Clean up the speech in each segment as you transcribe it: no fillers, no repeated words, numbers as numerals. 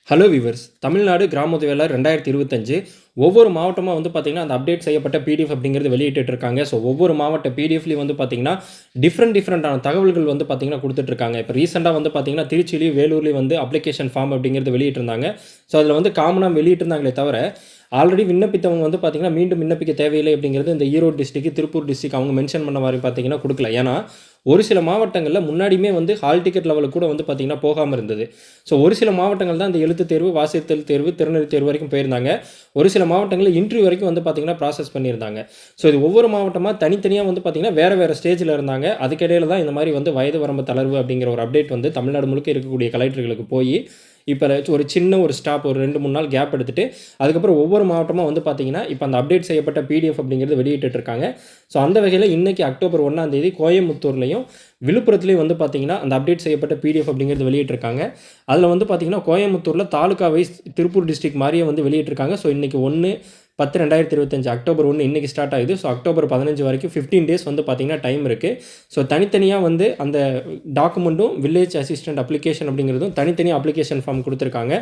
Hello viewers, Tamil Nadu Gramodaya வேளாளர் 2025 ஒவ்வொரு மாவட்டமாக வந்து பார்த்திங்கன்னா அந்த அப்டேட் செய்யப்பட்ட பிடிஎஃப் அப்படிங்கிறது வெளியிட்டு இருக்காங்க. ஸோ ஒவ்வொரு மாவட்ட பிடிஎஃப்லையும் வந்து பார்த்திங்கன்னா டிஃப்ரெண்டான தகவல்கள் வந்து பார்த்திங்கன்னா கொடுத்துட்ருக்காங்க. இப்போ ரீசெண்டாக வந்து பார்த்திங்கன்னா திருச்சிலையும் வேலூர்லேயும் வந்து அப்ளிகேஷன் ஃபார்ம் அப்படிங்கிறது வெளியிட்டிருந்தாங்க. ஸோ அதில் வந்து காமனாக வெளியிட்டிருந்தாங்களே தவிர ஆல்ரெடி விண்ணப்பித்தவங்க வந்து பார்த்திங்கன்னா மீண்டும் விண்ணப்பிக்க தேவையில்லை அப்படிங்கிறது இந்த ஈரோடு டிஸ்ட்ரிக்ட், திருப்பூர் டிஸ்ட்ரிக்ட் அவங்க மென்ஷன் பண்ண மாதிரி பார்த்திங்கன்னா கொடுக்கல. ஏன்னா ஒரு சில மாவட்டங்களில் முன்னாடியுமே வந்து ஹால் டிக்கெட் லெவலுக்கு கூட வந்து பார்த்திங்கன்னா போகாமல் இருந்தது. ஸோ ஒரு சில மாவட்டங்கள் தான் இந்த எழுத்து தேர்வு, வாசித்தல் தேர்வு, திறனறி தேர்வு வரைக்கும் போயிருந்தாங்க. ஒரு சில மாவட்டங்களில் இன்டர்வியூ வரைக்கும் வந்து பார்த்திங்கன்னா ப்ராசஸ் பண்ணியிருந்தாங்க. ஸோ இது ஒவ்வொரு மாவட்டமாக தனித்தனியாக வந்து பார்த்திங்கன்னா வேறு ஸ்டேஜில் இருந்தாங்க. அதுக்கிடையில் தான் இந்த மாதிரி வந்து வயது வரம்பு தளர்வு அப்படிங்கிற ஒரு அப்டேட் வந்து தமிழ்நாடு முழுக்க இருக்கக்கூடிய கலெக்டர்களுக்கு போய் இப்போ ஒரு சின்ன ஒரு ஸ்டாப் ஒரு 2-3 நாள் கேப் எடுத்துகிட்டு அதுக்கப்புறம் ஒவ்வொரு மாவட்டமாக வந்து பார்த்திங்கன்னா இப்போ அந்த அப்டேட் செய்யப்பட்ட பிடிஎஃப் அப்படிங்கிறது வெளியிட்டுருக்காங்க. ஸோ அந்த வகையில் இன்றைக்கி அக்டோபர் 1 கோயம்புத்தூர்லையும் விழுப்புரத்துலேயும் வந்து பார்த்திங்கன்னா அந்த அப்டேட் செய்யப்பட்ட பிடிஎஃப் அப்படிங்கிறது வெளியிட்டிருக்காங்க. அதில் வந்து பார்த்திங்கன்னா கோயம்புத்தூரில் தாலுகா வைஸ் திருப்பூர் டிஸ்ட்ரிக்ட் மாதிரியே வந்து வெளியிட்டிருக்காங்க. ஸோ இன்றைக்கி 1/10/2025 அக்டோபர் 1 இன்றைக்கி ஸ்டார்ட் ஆகுது. ஸோ அக்டோபர் 15 வரைக்கும் 15 டேஸ் வந்து பார்த்திங்கன்னா டைம் இருக்குது. ஸோ தனித்தனியாக வந்து அந்த டாக்குமெண்ட்டும் வில்லேஜ் அசிஸ்டன்ட் அப்ளிகேஷன் அப்படிங்கிறதும் தனித்தனியாக அப்ளிகேஷன் ஃபார்ம் கொடுத்துருக்காங்க.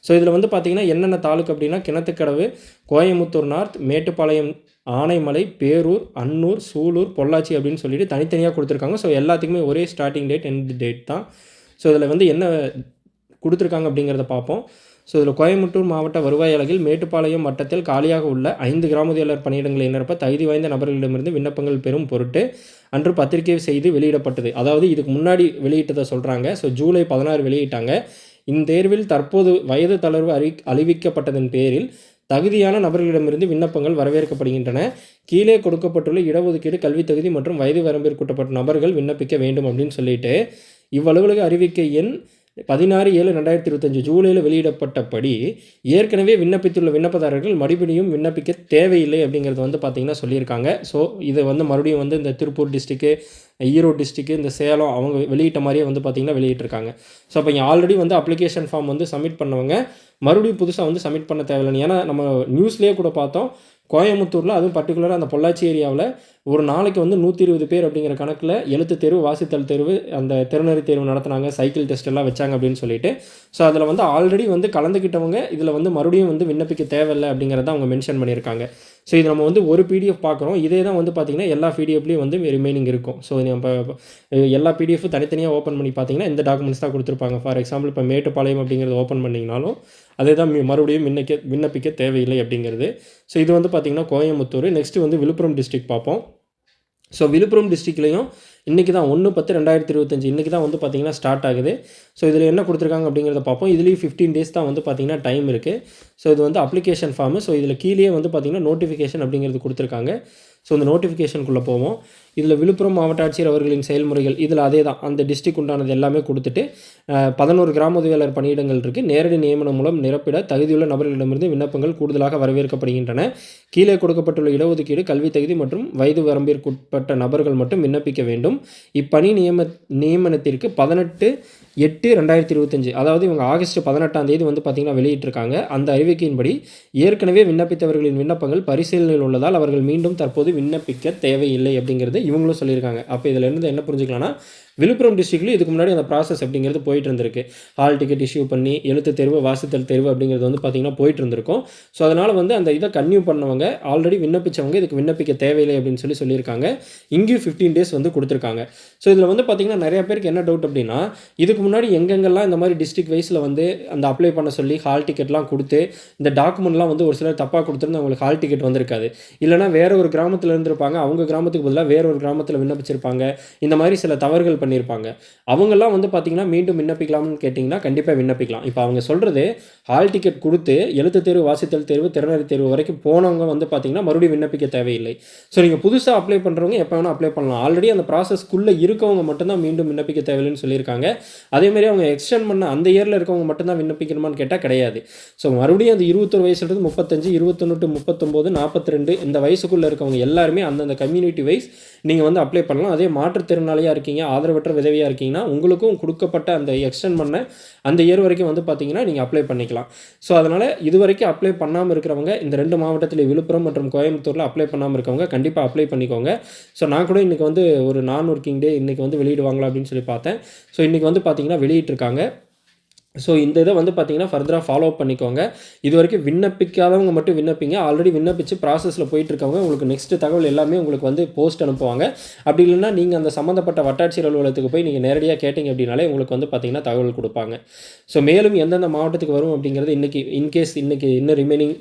ஸோ இதில் வந்து பார்த்திங்கன்னா என்னென்ன தாலுக்கு அப்படின்னா கிணத்துக்கடவு, கோயம்புத்தூர் நார்த், மேட்டுப்பாளையம், ஆனைமலை, பேரூர், அன்னூர், சூலூர், பொள்ளாச்சி அப்படின்னு சொல்லிட்டு தனித்தனியாக கொடுத்துருக்காங்க. ஸோ எல்லாத்துக்குமே ஒரே ஸ்டார்டிங் டேட் எண்ட் டேட் தான். ஸோ இதில் வந்து என்ன கொடுத்துருக்காங்க அப்படிங்கிறத பார்ப்போம். ஸோ இதில் கோயம்புத்தூர் மாவட்ட வருவாய் அலகில் மேட்டுப்பாளையம் வட்டத்தில் காலியாக உள்ள 5 கிராமோதயாளர் பணியிடங்களை நிரப்ப தகுதி வாய்ந்த நபர்களிடமிருந்து விண்ணப்பங்கள் பெறும் பொருட்டு அன்று பத்திரிகை செய்து வெளியிடப்பட்டது. அதாவது இதுக்கு முன்னாடி வெளியிட்டதை சொல்கிறாங்க. ஸோ ஜூலை 16 வெளியிட்டாங்க. இத்தேர்வில் தற்போது வயது தளர்வு அறிவிக்கப்பட்டதன் பேரில் தகுதியான நபர்களிடமிருந்து விண்ணப்பங்கள் வரவேற்கப்படுகின்றன. கீழே கொடுக்கப்பட்டுள்ள இடஒதுக்கீடு, கல்வி தகுதி மற்றும் வயது வரம்பிற்குட்பட்ட நபர்கள் விண்ணப்பிக்க வேண்டும் அப்படின்னு சொல்லிட்டு இவ்வளவுலக அறிவிக்கை எண் 16/7/2025 ஜூலையில் வெளியிடப்பட்டபடி ஏற்கனவே விண்ணப்பித்துள்ள விண்ணப்பதாரர்கள் மறுபடியும் விண்ணப்பிக்க தேவையில்லை அப்படிங்கிறது வந்து பார்த்திங்கன்னா சொல்லியிருக்காங்க. ஸோ இதை வந்து மறுபடியும் வந்து இந்த திருப்பூர் டிஸ்ட்ரிக்கு, ஈரோடு டிஸ்ட்ரிக்கு, இந்த சேலம் அவங்க வெளியிட்ட மாதிரியே வந்து பார்த்திங்கன்னா வெளியிட்டிருக்காங்க. ஸோ அப்போ இங்கே ஆல்ரெடி வந்து அப்ளிகேஷன் ஃபார்ம் வந்து சப்மிட் பண்ணவங்க மறுபடியும் புதுசாக வந்து சப்மிட் பண்ண தேவையில்லைன்னு. ஏன்னா நம்ம நியூஸ்லேயே கூட பார்த்தோம், கோயம்புத்தூரில் அதுவும் பர்டிகுலராக அந்த பொள்ளாச்சி ஏரியாவில் ஒரு நாளைக்கு வந்து 120 பேர் அப்படிங்கிற கணக்கில் எழுத்து தேர்வு, வாசித்தல் தேர்வு, அந்த திறனறி தேர்வு நடத்தினாங்க, சைக்கிள் டெஸ்ட் எல்லாம் வச்சாங்க அப்படின்னு சொல்லிட்டு. ஸோ அதில் வந்து ஆல்ரெடி வந்து கலந்துக்கிட்டவங்க இதில் வந்து மறுபடியும் வந்து விண்ணப்பிக்க தேவையில்லை அப்படிங்கிறத அவங்க மென்ஷன் பண்ணியிருக்காங்க. ஸோ இது நம்ம வந்து ஒரு பிடிஎஃப் பார்க்குறோம். இதே தான் வந்து பார்த்திங்கன்னா எல்லா பிடிஎஃப்லேயும் வந்து ரிமைனிங் இருக்கும். ஸோ நம்ம எல்லா பிடிஎஃப் தனித்தனியாக ஓப்பன் பண்ணி பார்த்தீங்கன்னா இந்த டாக்குமெண்ட்ஸ் தான் கொடுத்துருப்பாங்க. ஃபார் எக்ஸாம்பிள் இப்போ மேட்டுப்பாளையம் அப்படிங்கிறது ஓப்பன் பண்ணிங்கனாலும் அதே தான் மறுபடியும் விண்ணப்பிக்க தேவையில்லை அப்படிங்கிறது. ஸோ இது வந்து பார்த்திங்கன்னா கோயம்புத்தூர். நெக்ஸ்ட்டு வந்து விழுப்புரம் டிஸ்ட்ரிக்ட் பார்ப்போம். ஸோ விழுப்புரம் டிஸ்ட்ரிக்ட்லேயும் இன்றைக்கி தான் 1/10/2025 இன்றைக்கி தான் வந்து பார்த்திங்கன்னா ஸ்டார்ட் ஆகுது. ஸோ இதில் என்ன கொடுத்துருக்காங்க அப்படிங்கிறத பார்ப்போம். இதுலேயும் 15 டேஸ் தான் வந்து பார்த்திங்கன்னா டைம் இருக்குது. ஸோ இது வந்து அப்ளிகேஷன் ஃபார்மு. ஸோ இதில் கீழே வந்து பார்த்திங்கன்னா நோட்டிஃபிகேஷன் அப்படிங்கிறது கொடுத்துருக்காங்க. ஸோ இந்த நோட்டிஃபிகேஷனுக்குள்ளே போவோம். இதில் விழுப்புரம் மாவட்ட ஆட்சியர் அவர்களின் செயல்முறைகள் இதில் அதே தான் அந்த டிஸ்ட்ரிக்ட் உண்டானது எல்லாமே கொடுத்துட்டு 11 கிராமோதயாளர் பணியிடங்கள் இருக்குது. நேரடி நியமனம் மூலம் நிரப்பிட தகுதியுள்ள நபர்களிடமிருந்து விண்ணப்பங்கள் கூடுதலாக வரவேற்கப்படுகின்றன. கீழே கொடுக்கப்பட்டுள்ள இடஒதுக்கீடு, கல்வி தகுதி மற்றும் வயது வரம்பிற்குட்பட்ட நபர்கள் மட்டும் விண்ணப்பிக்க வேண்டும். இப்பணி நியமனத்திற்கு 18/8/2025 அதாவது இவங்க ஆகஸ்ட் 18 வந்து பார்த்திங்கன்னா வெளியிட்டிருக்காங்க. அந்த அறிவிக்கையின்படி ஏற்கனவே விண்ணப்பித்தவர்களின் விண்ணப்பங்கள் பரிசீலனையில் உள்ளதால் அவர்கள் மீண்டும் தற்போது விண்ணப்பிக்க தேவையில்லை அப்படிங்கிறது இவங்களும் சொல்லியிருக்காங்க. அப்போ இதில் இருந்து என்ன புரிஞ்சுக்கலாம்னா விழுப்புரம் டிஸ்ட்ரிக்ட்லேயும் இதுக்கு முன்னாடி அந்த ப்ராசஸ் அப்படிங்கிறது போயிட்டு இருந்திருக்கு. ஹால் டிக்கெட் இஷ்யூ பண்ணி எழுத்து தேர்வு, வாசித்தல் தேர்வு அப்படிங்கிறது வந்து பார்த்திங்கன்னா போயிட்டு இருந்திருக்கும். ஸோ அதனால் வந்து அந்த இதை கன்டினியூ பண்ணவங்க ஆல்ரெடி விண்ணப்பித்தவங்க இதுக்கு விண்ணப்பிக்க தேவையில்லை அப்படின்னு சொல்லியிருக்காங்க. இங்கேயும் 15 டேஸ் வந்து கொடுத்துருக்காங்க. ஸோ இதில் வந்து பார்த்திங்கன்னா நிறைய பேருக்கு என்ன டவுட் அப்படின்னா இதுக்கு முன்னாடி எங்கெங்கெல்லாம் இந்த மாதிரி டிஸ்ட்ரிக்ட் வைஸில் வந்து அந்த அப்ளை பண்ண சொல்லி ஹால் டிக்கெட்லாம் கொடுத்து இந்த டாக்குமெண்ட்லாம் வந்து ஒரு சிலர் தப்பாக கொடுத்துருந்து அவங்களுக்கு ஹால் டிக்கெட் வந்திருக்காது. இல்லைனா வேறு ஒரு கிராமத்தில் இருந்திருப்பாங்க, அவங்க கிராமத்துக்கு பதிலாக வேறு ஒரு கிராமத்தில் விண்ணப்பிச்சிருப்பாங்க. இந்த மாதிரி சில தவறுகள் பண்ணியிருப்பாங்க. அவங்கெல்லாம் வந்து பார்த்திங்கன்னா மீண்டும் விண்ணப்பிக்கலாம்னு கேட்டிங்கன்னா கண்டிப்பாக விண்ணப்பிக்கலாம். இப்போ அவங்க சொல்கிறது ஹால் டிக்கெட் கொடுத்து எழுத்து தேர்வு, வாசித்தல் தேர்வு, திறனறி தேர்வு வரைக்கும் போனவங்க வந்து பார்த்திங்கன்னா மறுபடியும் விண்ணப்பிக்க தேவையில்லை. ஸோ நீங்கள் புதுசாக அப்ளை பண்ணுறவங்க எப்போ வேணால் அப்ளை பண்ணலாம். ஆல்ரெடி அந்த ப்ராசஸ்க்குள்ளே இருக்கவங்க மட்டும்தான் மீண்டும் விண்ணப்பிக்க தேவையில்லைன்னு சொல்லியிருக்காங்க. அதேமாதிரி அவங்க எக்ஸ்டெண்ட் பண்ண அந்த இயரில் இருக்கவங்க மட்டும்தான் விண்ணப்பிக்கணுமான்னு கேட்டால் கிடையாது. ஸோ மறுபடியும் அந்த 21 வயசுலேருந்து 35, 21 to 39, 42 இந்த வயசுக்குள்ளே இருக்கவங்க எல்லாருமே அந்தந்த கம்யூனிட்டி வைஸ் நீங்கள் வந்து அப்ளை பண்ணலாம். அதே மாற்றுத்திறனாளியாக இருக்கீங்க, ஆதரவற்ற விதவியாக இருக்கீங்கன்னா உங்களுக்கும் கொடுக்கப்பட்ட அந்த எக்ஸ்டெண்ட் பண்ண அந்த இயர் வரைக்கும் வந்து பார்த்திங்கன்னா நீங்கள் அப்ளை பண்ணிக்கலாம். ஸோ அதனால் இது வரைக்கும் அப்ளை பண்ணாமல் இருக்கிறவங்க இந்த 2 மாவட்டத்தில் விழுப்புரம் மற்றும் கோயம்புத்தூரில் அப்ளை பண்ணாமல் இருக்கவங்க கண்டிப்பாக அப்ளை பண்ணிக்கோங்க. ஸோ நான் கூட இன்றைக்கி வந்து ஒரு நான் ஒர்க்கிங் டே இன்றைக்கி வந்து வெளியிடுவாங்களா அப்படின்னு சொல்லி பார்த்தேன். ஸோ இன்றைக்கி வந்து பார்த்திங்கன்னா வெளியிட்டிருக்காங்க. ஸோ இந்த இதை வந்து பார்த்தீங்கன்னா ஃபர்தராக ஃபாலோ பண்ணிக்கோங்க. இது வரைக்கும் விண்ணப்பிக்காதவங்க மட்டும் விண்ணப்பிங்க. ஆல்ரெடி விண்ணப்பிச்சு ப்ராசஸில் போயிட்டுருக்கவங்க உங்களுக்கு நெக்ஸ்ட்டு தகவல் எல்லாமே உங்களுக்கு வந்து போஸ்ட் அனுப்புவாங்க. அப்படி இல்லைன்னா நீங்கள் அந்த சம்மந்தப்பட்ட வட்டாட்சியர் அலுவலகத்துக்கு போய் நீங்கள் நேரடியாக கேட்டிங்க அப்படின்னாலே உங்களுக்கு வந்து பார்த்தீங்கன்னா தகவல் கொடுப்பாங்க. ஸோ மேலும் எந்தெந்த மாவட்டத்துக்கு வரும் அப்படிங்கிறது இன்றைக்கி இன்கேஸ் இன்றைக்கி இன்னும் ரிமைனிங்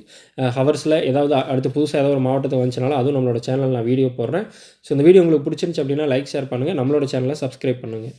ஹவர்ஸில் ஏதாவது அடுத்து புதுசாக ஏதாவது ஒரு மாவட்டத்துக்கு வந்துச்சுனாலும் அதுவும் நம்மளோட சேனலில் நான் வீடியோ போடுறேன். ஸோ இந்த வீடியோ உங்களுக்கு பிடிச்சிருந்துச்சு அப்படின்னா லைக் ஷேர் பண்ணுங்கள். நம்மளோட சேனலை சப்ஸ்கிரைப் பண்ணுங்கள்.